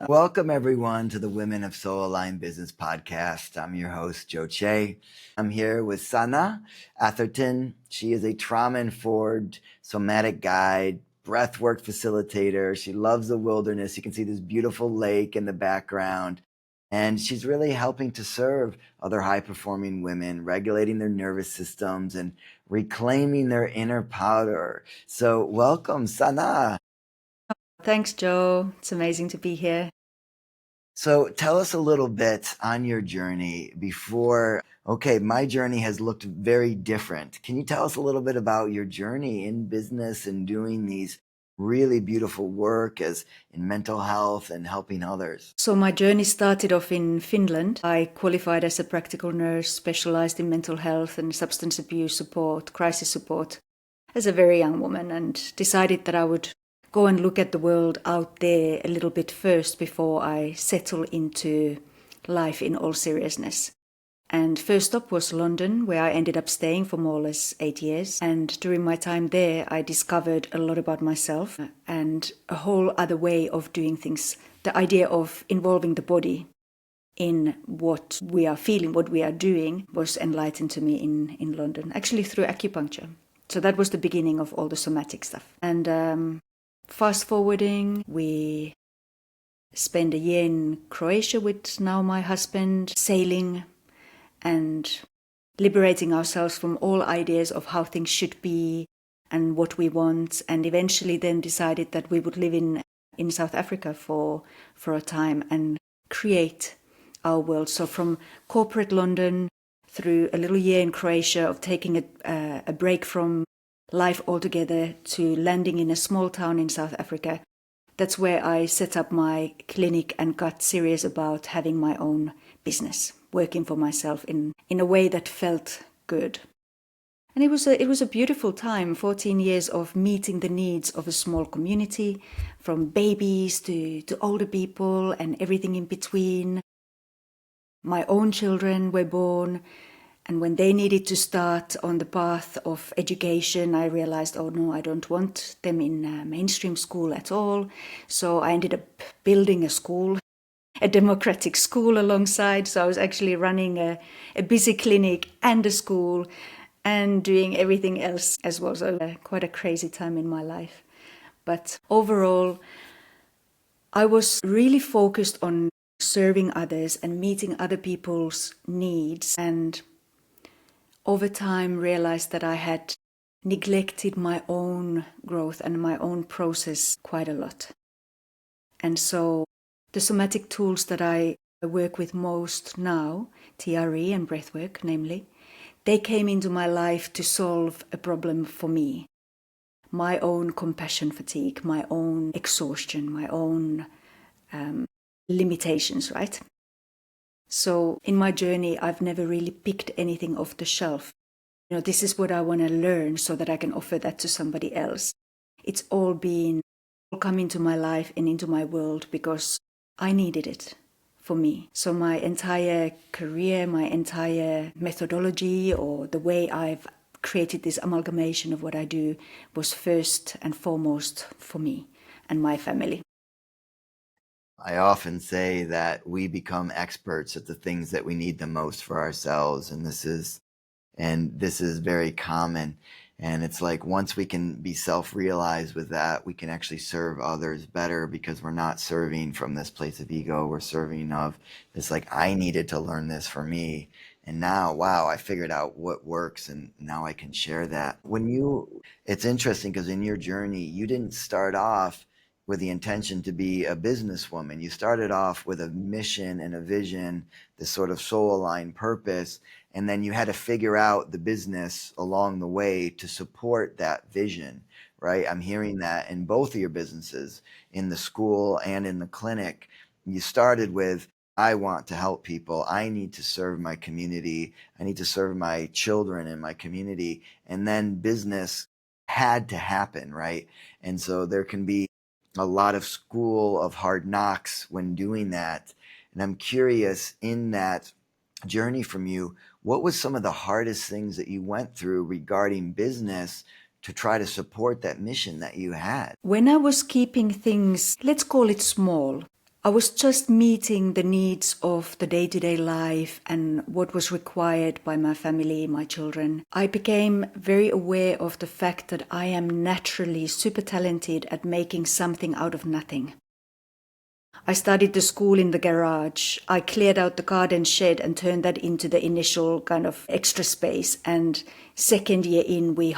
Welcome, everyone, to the Women of Soul Aligned Business Podcast. I'm your host, Joe Che. I'm here with Sanna Atherton. She is a trauma-informed somatic guide, breathwork facilitator. She loves the wilderness. You can see this beautiful lake in the background. And she's really helping to serve other high-performing women, regulating their nervous systems and reclaiming their inner power. So welcome, Sanna. Thanks, Joe. It's amazing to be here. So tell us a little bit on your journey before. Okay, my journey has looked very different. Can you tell us a little bit about your journey in business and doing these really beautiful work as in mental health and helping others? So my journey started off in Finland. I qualified as a practical nurse, specialized in mental health and substance abuse support, crisis support, as a very young woman, and decided that I would go and look at the world out there a little bit first before I settle into life in all seriousness. And first stop was London, where I ended up staying for more or less 8 years. And during my time there, I discovered a lot about myself and a whole other way of doing things. The idea of involving the body in what we are feeling, what we are doing, was enlightened to me in London, actually through acupuncture. So that was the beginning of all the somatic stuff. And fast forwarding, we spent a year in Croatia with now my husband, sailing and liberating ourselves from all ideas of how things should be and what we want, and eventually then decided that we would live in South Africa for a time and create our world. So from corporate London through a little year in Croatia of taking a break from life altogether to landing in a small town in South Africa. That's where I set up my clinic and got serious about having my own business, working for myself in a way that felt good. And it was a beautiful time, 14 years of meeting the needs of a small community, from babies to older people and everything in between. My own children were born, and when they needed to start on the path of education, I realized, oh no, I don't want them in mainstream school at all. So I ended up building a school, a democratic school alongside. So I was actually running a busy clinic and a school and doing everything else as well. So quite a crazy time in my life. But overall, I was really focused on serving others and meeting other people's needs, and over time realized that I had neglected my own growth and my own process quite a lot. And so the somatic tools that I work with most now, TRE and breathwork namely, they came into my life to solve a problem for me. My own compassion fatigue, my own exhaustion, my own limitations, right? So in my journey, I've never really picked anything off the shelf. You know, this is what I want to learn so that I can offer that to somebody else. It's all come into my life and into my world because I needed it for me. So my entire career, my entire methodology, or the way I've created this amalgamation of what I do was first and foremost for me and my family. I often say that we become experts at the things that we need the most for ourselves, and this is very common. And it's like once we can be self-realized with that, we can actually serve others better because we're not serving from this place of ego. We're serving of this, like, I needed to learn this for me. And now, wow, I figured out what works and now I can share that. It's interesting because in your journey, you didn't start off with the intention to be a businesswoman. You started off with a mission and a vision, this sort of soul-aligned purpose, and then you had to figure out the business along the way to support that vision, right? I'm hearing that in both of your businesses, in the school and in the clinic. You started with, I want to help people. I need to serve my community. I need to serve my children in my community. And then business had to happen, right? And so there can be a lot of school of hard knocks when doing that. And I'm curious, in that journey from you, what was some of the hardest things that you went through regarding business to try to support that mission that you had? When I was keeping things, let's call it small, I was just meeting the needs of the day-to-day life and what was required by my family, my children. I became very aware of the fact that I am naturally super talented at making something out of nothing. I started the school in the garage. I cleared out the garden shed and turned that into the initial kind of extra space. And second year in, we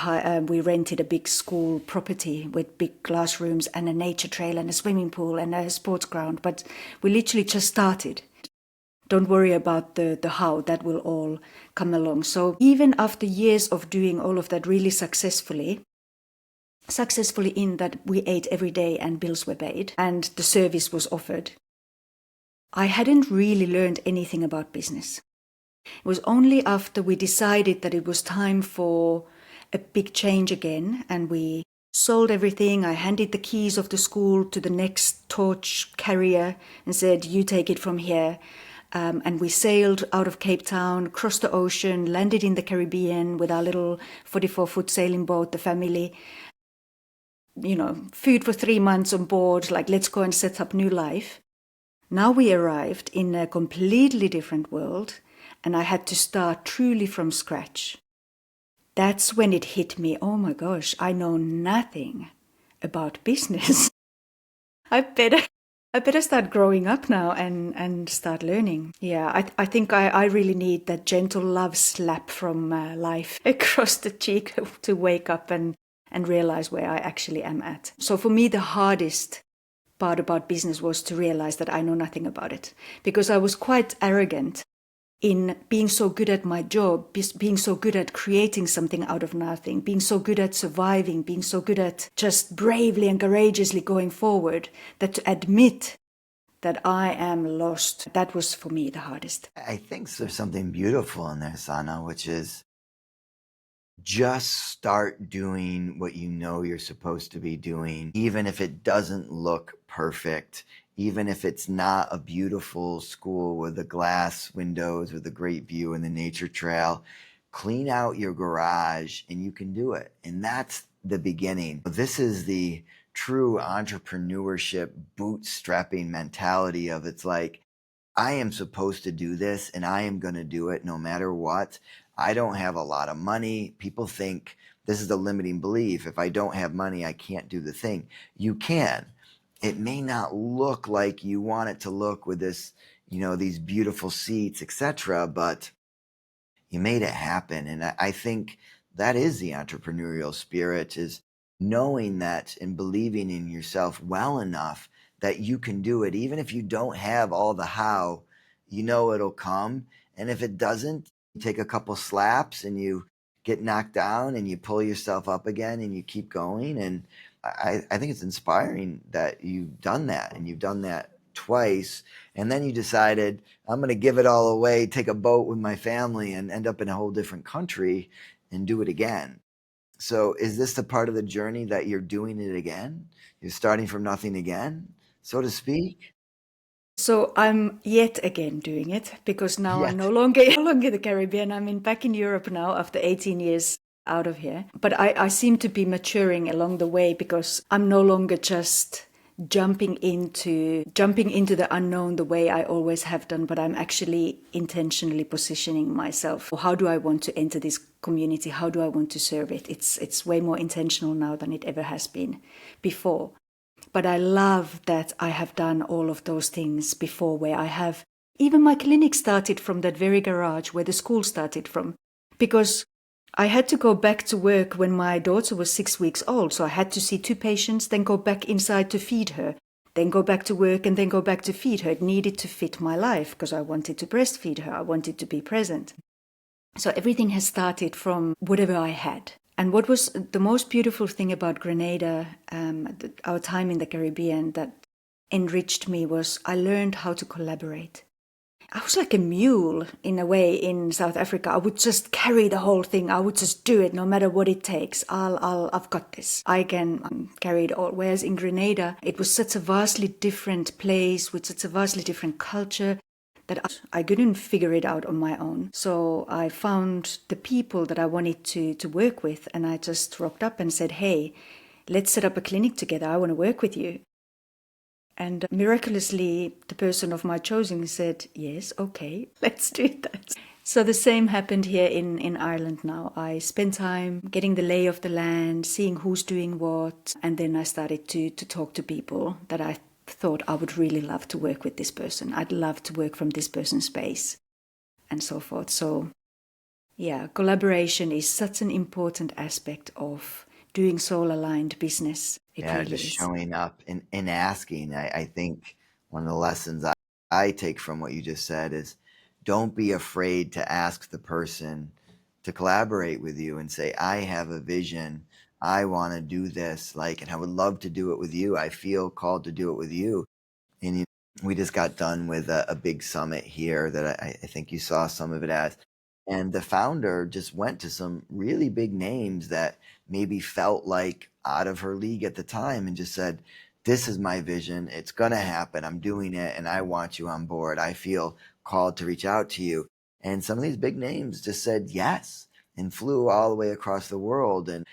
rented a big school property with big classrooms and a nature trail and a swimming pool and a sports ground. But we literally just started. Don't worry about the how, that will all come along. So even after years of doing all of that really successfully in that we ate every day and bills were paid and the service was offered, I hadn't really learned anything about business. It was only after we decided that it was time for a big change again and we sold everything. I handed the keys of the school to the next torch carrier and said, you take it from here. And we sailed out of Cape Town, crossed the ocean, landed in the Caribbean with our little 44-foot sailing boat, the family. Food for 3 months on board, like let's go and set up new life. Now we arrived in a completely different world and I had to start truly from scratch. That's when it hit me, oh my gosh, I know nothing about business. I better start growing up now and start learning. Yeah, I think I really need that gentle love slap from life across the cheek to wake up and realize where I actually am at. So for me, the hardest part about business was to realize that I know nothing about it, because I was quite arrogant in being so good at my job, being so good at creating something out of nothing, being so good at surviving, being so good at just bravely and courageously going forward, that to admit that I am lost, that was for me the hardest. I think there's something beautiful in there, Sanna, which is just start doing what you know you're supposed to be doing, even if it doesn't look perfect, even if it's not a beautiful school with the glass windows with a great view and the nature trail. Clean out your garage and you can do it. And that's the beginning. This is the true entrepreneurship bootstrapping mentality of, it's like, I am supposed to do this and I am going to do it no matter what. I don't have a lot of money. People think this is a limiting belief. If I don't have money, I can't do the thing. You can. It may not look like you want it to look with this, these beautiful seats, etc., but you made it happen. And I think that is the entrepreneurial spirit, is knowing that and believing in yourself well enough that you can do it. Even if you don't have all the how, it'll come. And if it doesn't, you take a couple slaps and you get knocked down and you pull yourself up again and you keep going. And I think it's inspiring that you've done that, and you've done that twice. And then you decided, I'm going to give it all away, take a boat with my family and end up in a whole different country and do it again. So is this the part of the journey that you're doing it again? You're starting from nothing again, so to speak? So I'm yet again doing it, because now I'm no Yet. longer the Caribbean. I'm back in Europe now after 18 years out of here. But I seem to be maturing along the way, because I'm no longer just jumping into the unknown the way I always have done, but I'm actually intentionally positioning myself. How do I want to enter this community? How do I want to serve it? It's way more intentional now than it ever has been before. But I love that I have done all of those things before, where I have, even my clinic started from that very garage where the school started from, because I had to go back to work when my daughter was 6 weeks old. So I had to see 2 patients, then go back inside to feed her, then go back to work and then go back to feed her. It needed to fit my life because I wanted to breastfeed her. I wanted to be present. So everything has started from whatever I had. And what was the most beautiful thing about Grenada, our time in the Caribbean, that enriched me, was I learned how to collaborate. I was like a mule in a way in South Africa. I would just carry the whole thing. I would just do it no matter what it takes. I've got this. I can carry it all. Whereas in Grenada, it was such a vastly different place with such a vastly different culture that I couldn't figure it out on my own. So I found the people that I wanted to work with, and I just rocked up and said, hey, let's set up a clinic together. I want to work with you. And miraculously, the person of my choosing said, yes, okay, let's do that. So the same happened here in Ireland now. I spent time getting the lay of the land, seeing who's doing what, and then I started to talk to people that I thought I would really love to work with this person. I'd love to work from this person's space and so forth. So yeah, collaboration is such an important aspect of doing soul-aligned business. It Yeah, really just is. showing up and asking. I think one of the lessons I take from what you just said is don't be afraid to ask the person to collaborate with you and say, I have a vision. I want to do this, like, and I would love to do it with you. I feel called to do it with you. And we just got done with a big summit here that I think you saw some of it as. And the founder just went to some really big names that maybe felt like out of her league at the time and just said, this is my vision. It's going to happen. I'm doing it and I want you on board. I feel called to reach out to you. And some of these big names just said yes and flew all the way across the world. And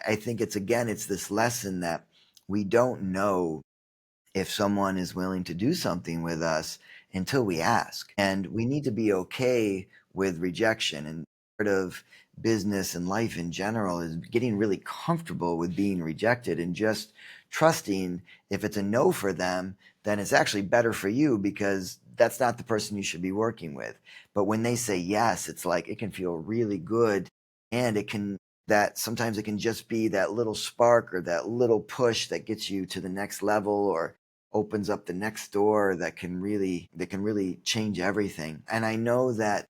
I think it's this lesson that we don't know if someone is willing to do something with us until we ask. And we need to be okay with rejection. And part of business and life in general is getting really comfortable with being rejected and just trusting if it's a no for them, then it's actually better for you because that's not the person you should be working with. But when they say yes, it's like it can feel really good and it can that sometimes it can just be that little spark or that little push that gets you to the next level or opens up the next door that can really change everything. And I know that,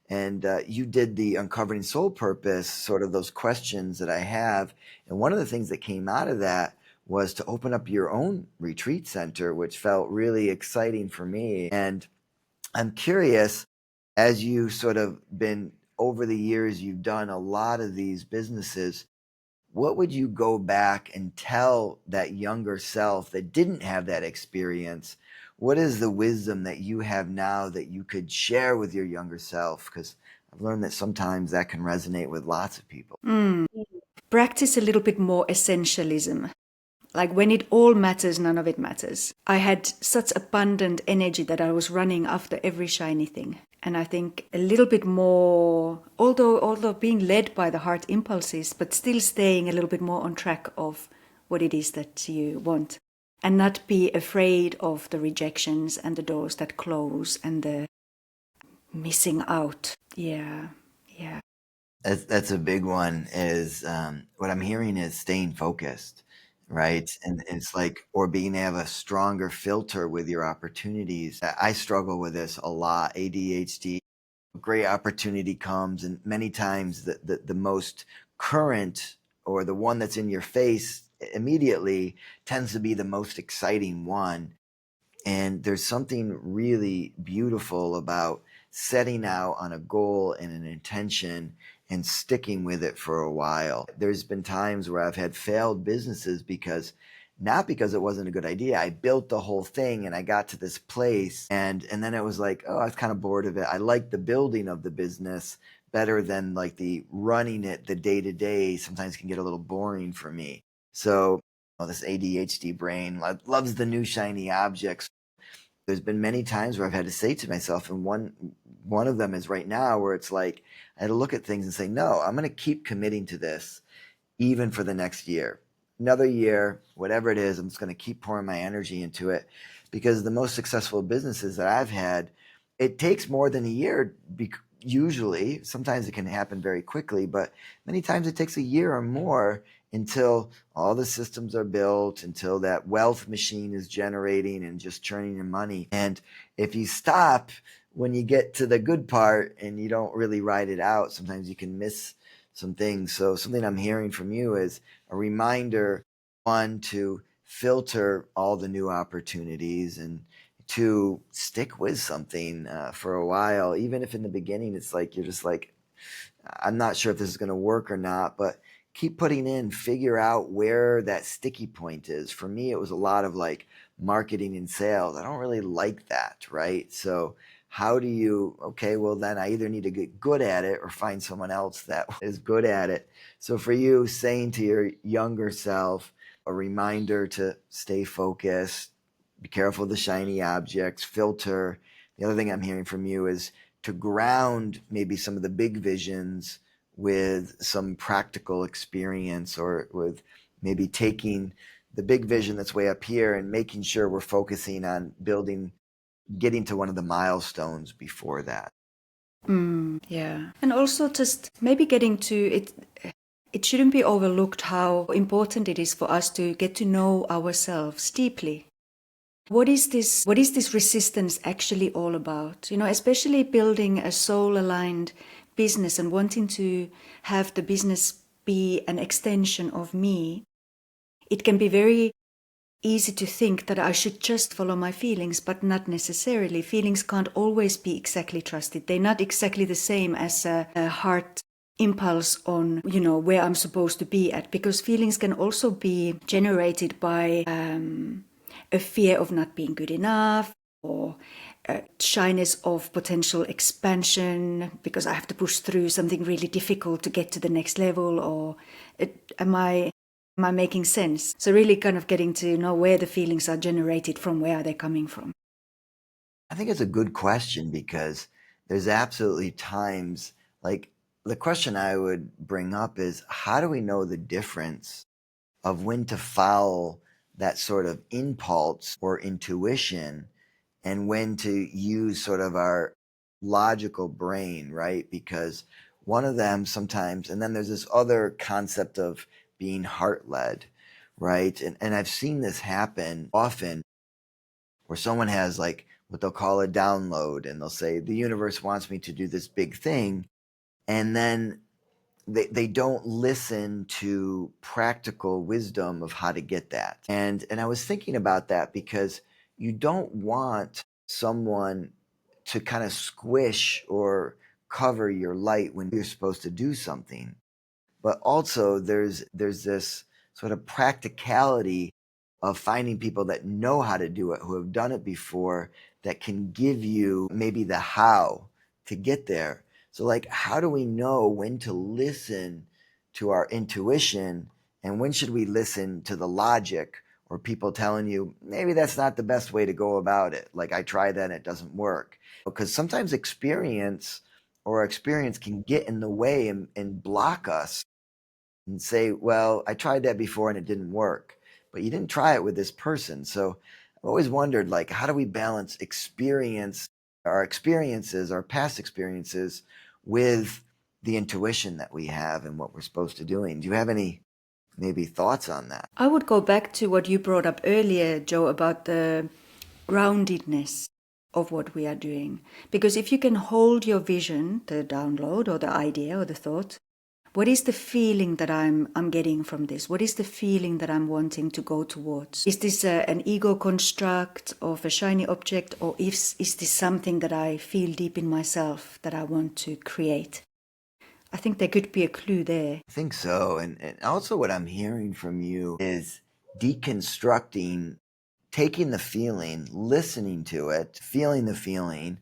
and you did the uncovering soul purpose, sort of those questions that I have, and one of the things that came out of that was to open up your own retreat center, which felt really exciting for me. And I'm curious, as you sort of been over the years, you've done a lot of these businesses, what would you go back and tell that younger self that didn't have that experience? What is the wisdom that you have now that you could share with your younger self? Because I've learned that sometimes that can resonate with lots of people. Mm. Practice a little bit more essentialism. Like when it all matters, none of it matters. I had such abundant energy that I was running after every shiny thing. And I think a little bit more, although being led by the heart impulses, but still staying a little bit more on track of what it is that you want. And not be afraid of the rejections and the doors that close and the missing out. Yeah, yeah. That's a big one. Is what I'm hearing is staying focused, right? And it's like, or being able to have a stronger filter with your opportunities. I struggle with this a lot. ADHD, great opportunity comes, and many times the most current or the one that's in your face immediately tends to be the most exciting one. And there's something really beautiful about setting out on a goal and an intention and sticking with it for a while. There's been times where I've had failed businesses because not because it wasn't a good idea. I built the whole thing and I got to this place and then it was like, oh, I was kind of bored of it. I like the building of the business better than like the running it the day to day sometimes can get a little boring for me. So this ADHD brain loves the new shiny objects. There's been many times where I've had to say to myself, and one of them is right now where it's like I had to look at things and say, no, I'm going to keep committing to this even for the next year. Another year, whatever it is, I'm just going to keep pouring my energy into it because the most successful businesses that I've had, it takes more than a year. Usually, sometimes it can happen very quickly, but many times it takes a year or more until all the systems are built, until that wealth machine is generating and just churning in money. And if you stop when you get to the good part and you don't really ride it out, sometimes you can miss some things. So something I'm hearing from you is a reminder, one, to filter all the new opportunities and to stick with something for a while, even if in the beginning it's like you're just like, I'm not sure if this is going to work or not, but keep putting in, figure out where that sticky point is. For me, it was a lot of like marketing and sales. I don't really like that, right? So how do you, okay, well then I either need to get good at it or find someone else that is good at it. So for you, saying to your younger self, a reminder to stay focused, be careful of the shiny objects, filter. The other thing I'm hearing from you is to ground maybe some of the big visions with some practical experience, or with maybe taking the big vision that's way up here and making sure we're focusing on building, getting to one of the milestones before that. Yeah. And also just maybe getting to it. It shouldn't be overlooked how important it is for us to get to know ourselves deeply. What is this resistance actually all about? You know, especially building a soul-aligned business and wanting to have the business be an extension of me. It can be very easy to think that I should just follow my feelings, but not necessarily. Feelings can't always be exactly trusted. They're not exactly the same as a heart impulse on, you know, where I'm supposed to be at, because feelings can also be generated by a fear of not being good enough, or shyness of potential expansion because I have to push through something really difficult to get to the next level, or am I making sense? So really kind of getting to know where the feelings are generated from, where are they coming from? I think it's a good question, because there's absolutely times, like, the question I would bring up is, how do we know the difference of when to follow that sort of impulse or intuition, and when to use sort of our logical brain, right? Because one of them sometimes, and then there's this other concept of being heart led, right? And I've seen this happen often, where someone has like what they'll call a download, and they'll say, the universe wants me to do this big thing. And then they don't listen to practical wisdom of how to get that. And I was thinking about that, because you don't want someone to kind of squish or cover your light when you're supposed to do something. But also there's this sort of practicality of finding people that know how to do it, who have done it before, that can give you maybe the how to get there. So, like, how do we know when to listen to our intuition, and when should we listen to the logic, or people telling you maybe that's not the best way to go about it? Like, I tried that and it doesn't work. Because sometimes experience can get in the way and block us, and say, well, I tried that before and it didn't work, but you didn't try it with this person. So I've always wondered, like, how do we balance our past experiences, with the intuition that we have and what we're supposed to doing? Do you have any maybe thoughts on that? I would go back to what you brought up earlier, Joe, about the groundedness of what we are doing. Because if you can hold your vision, the download or the idea or the thought, what is the feeling that I'm getting from this? What is the feeling that I'm wanting to go towards? Is this an ego construct of a shiny object, or is this something that I feel deep in myself that I want to create? I think there could be a clue there. I think so. And also, what I'm hearing from you is deconstructing, taking the feeling, listening to it, feeling the feeling,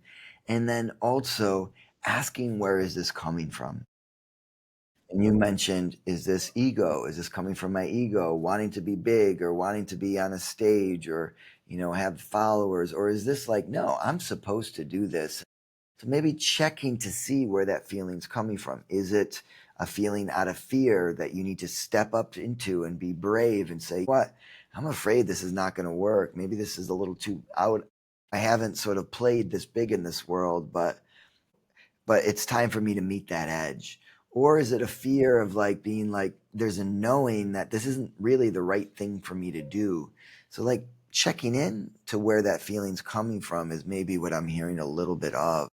and then also asking, where is this coming from? And you mentioned, is this ego? Is this coming from my ego, wanting to be big, or wanting to be on a stage, or, have followers? Or is this like, no, I'm supposed to do this? So maybe checking to see where that feeling's coming from. Is it a feeling out of fear that you need to step up into and be brave and say, what? I'm afraid this is not going to work. Maybe this is a little too out. I haven't sort of played this big in this world, but it's time for me to meet that edge. Or is it a fear of like being like, there's a knowing that this isn't really the right thing for me to do? So, like, checking in to where that feeling's coming from is maybe what I'm hearing a little bit of.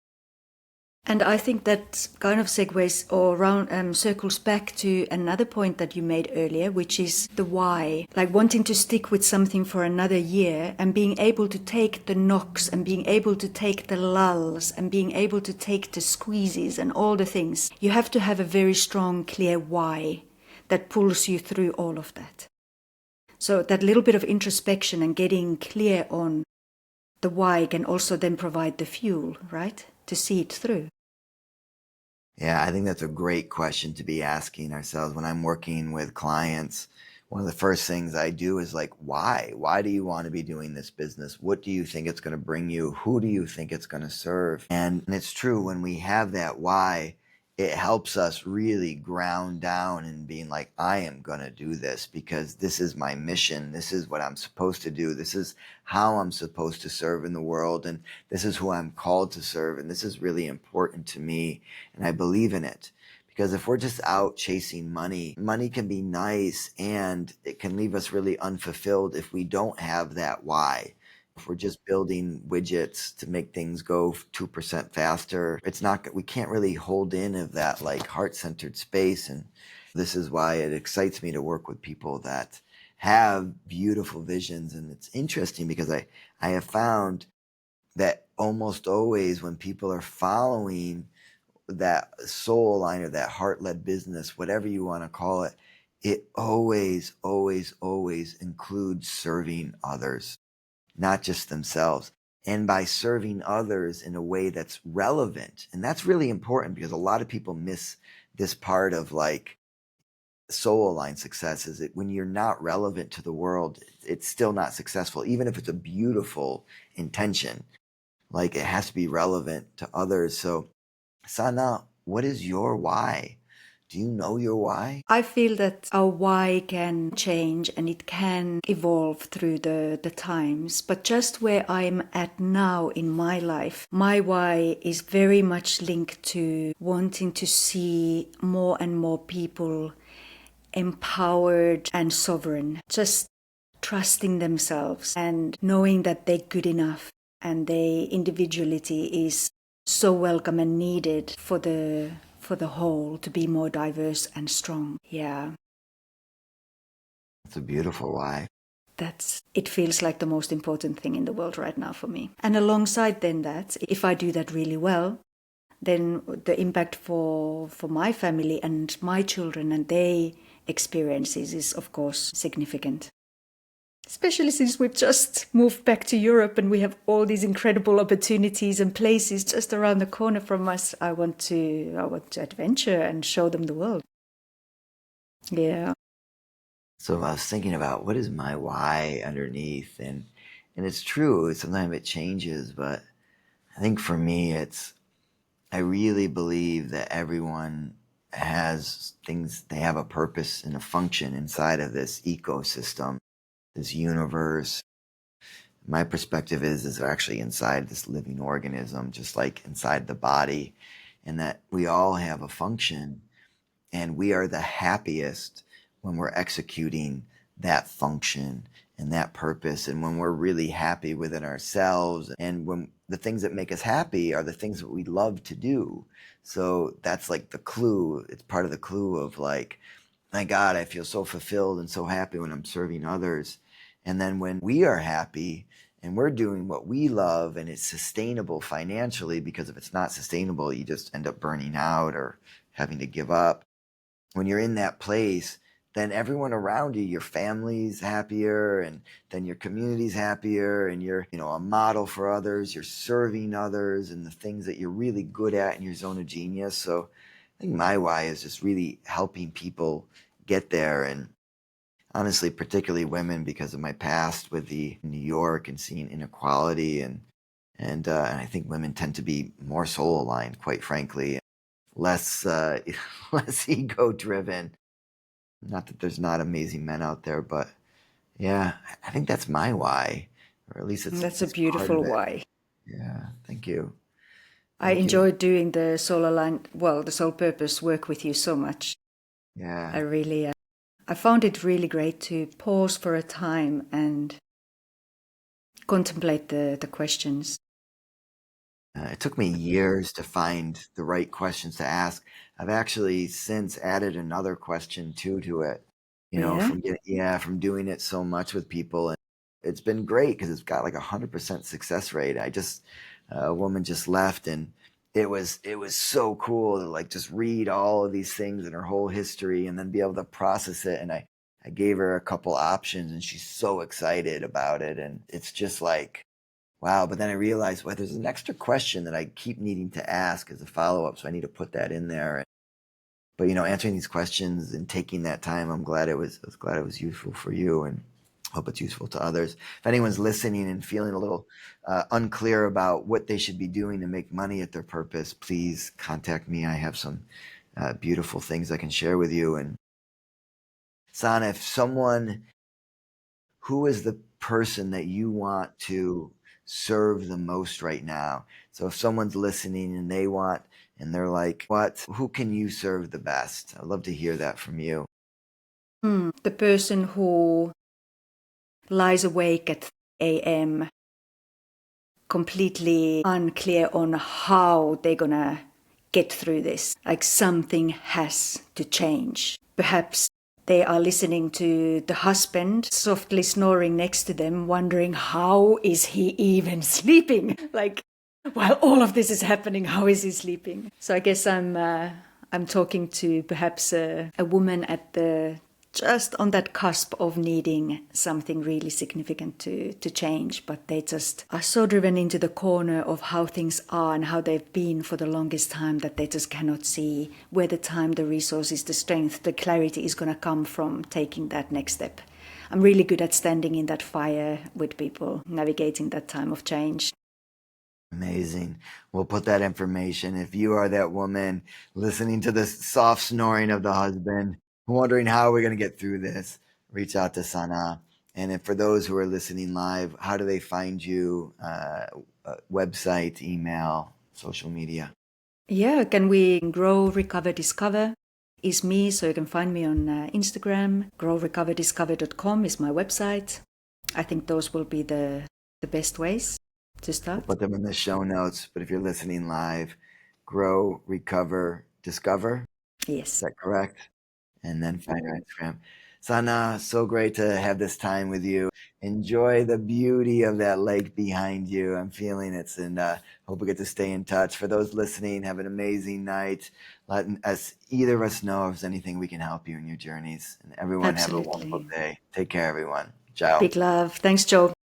And I think that kind of segues or circles back to another point that you made earlier, which is the why. Like wanting to stick with something for another year, and being able to take the knocks, and being able to take the lulls, and being able to take the squeezes and all the things. You have to have a very strong, clear why that pulls you through all of that. So that little bit of introspection and getting clear on the why can also then provide the fuel, right? To see it through. Yeah, I think that's a great question to be asking ourselves when I'm working with clients. one of the first things I do is like, why? Why do you want to be doing this business? What do you think it's going to bring you? Who do you think it's going to serve? And it's true, when we have that why, it helps us really ground down and being like, I am going to do this because this is my mission. This is what I'm supposed to do. This is how I'm supposed to serve in the world. And this is who I'm called to serve. And this is really important to me. And I believe in it. Because if we're just out chasing money, money can be nice and it can leave us really unfulfilled if we don't have that why. If we're just building widgets to make things go 2% faster, it's not, we can't really hold in of that like heart-centered space. And this is why it excites me to work with people that have beautiful visions. And it's interesting because I have found that almost always when people are following that soul line or that heart-led business, whatever you want to call it, it always, always, always includes serving others, not just themselves. And by serving others in a way that's relevant, and that's really important because a lot of people miss this part of like soul aligned success, is that when you're not relevant to the world, it's still not successful, even if it's a beautiful intention. Like it has to be relevant to others. So Sanna, what is your why? Do you know your why? I feel that our why can change and it can evolve through the times. But just where I'm at now in my life, my why is very much linked to wanting to see more and more people empowered and sovereign, just trusting themselves and knowing that they're good enough and their individuality is so welcome and needed for the whole to be more diverse and strong. Yeah. It's a beautiful why. It feels like the most important thing in the world right now for me. And alongside then that, if I do that really well, then the impact for my family and my children and their experiences is of course significant. Especially since we've just moved back to Europe and we have all these incredible opportunities and places just around the corner from us. I want to adventure and show them the world. Yeah. So I was thinking about what is my why underneath, and it's true. Sometimes it changes, but I think for me, it's I really believe that everyone has things. They have a purpose and a function inside of this ecosystem, this universe. My perspective is they're actually inside this living organism, just like inside the body, and that we all have a function, and we are the happiest when we're executing that function and that purpose, and when we're really happy within ourselves, and when the things that make us happy are the things that we love to do. So that's like the clue. It's part of the clue of like, my God, I feel so fulfilled and so happy when I'm serving others. And then when we are happy and we're doing what we love and it's sustainable financially, because if it's not sustainable, you just end up burning out or having to give up. When you're in that place, then everyone around you, your family's happier, and then your community's happier, and you're, a model for others. You're serving others and the things that you're really good at in your zone of genius. So I think my why is just really helping people get there. And honestly, particularly women, because of my past with the New York and seeing inequality, and I think women tend to be more soul aligned, quite frankly, less less ego driven. Not that there's not amazing men out there, but yeah, I think that's my why, or at least That's a it's part of beautiful it. why. Yeah, thank you, I thank you. enjoyed doing the the soul purpose work with you so much. I Yeah, really, I found it really great to pause for a time and contemplate the questions. it took me years to find the right questions to ask. I've actually since added another question too to it. Yeah. From doing it so much with people, and it's been great because it's got like 100% success rate. A woman just left, and it was so cool to like just read all of these things in her whole history and then be able to process it. And I gave her a couple options, and she's so excited about it, and it's just like, wow. But then I realized, well, there's an extra question that I keep needing to ask as a follow up, so I need to put that in there. But answering these questions and taking that time, I was glad it was useful for you, and hope it's useful to others. If anyone's listening and feeling a little unclear about what they should be doing to make money at their purpose, please contact me. I have some beautiful things I can share with you. And Sanna, if someone, who is the person that you want to serve the most right now? So if someone's listening and they're like, what, who can you serve the best? I'd love to hear that from you. The person who lies awake at 3 a.m. completely unclear on how they're gonna get through this. Like something has to change. Perhaps they are listening to the husband softly snoring next to them, wondering how is he even sleeping? Like, while all of this is happening, how is he sleeping? So I guess I'm talking to perhaps a woman at the just on that cusp of needing something really significant to change, but they just are so driven into the corner of how things are and how they've been for the longest time that they just cannot see where the time, the resources, the strength, the clarity is going to come from taking that next step. I'm really good at standing in that fire with people, navigating that time of change. Amazing. We'll put that information. If you are that woman listening to the soft snoring of the husband, wondering how we're going to get through this, reach out to Sanna. And if for those who are listening live, how do they find you? Website, email, social media? Yeah, can we grow, recover, discover? Is me, so you can find me on Instagram. growrecoverdiscover.com is my website. I think those will be the best ways to We'll start. put them in the show notes. But if you're listening live, grow, recover, discover. Is Yes, that correct? And then find our Instagram. Sanna, so great to have this time with you. Enjoy the beauty of that lake behind you. I'm feeling it, and hope we get to stay in touch. For those listening, have an amazing night. Let us, either of us, know if there's anything we can help you in your journeys. And everyone have a wonderful absolutely. day. Take care, everyone. Ciao. Big love. Thanks, Joe.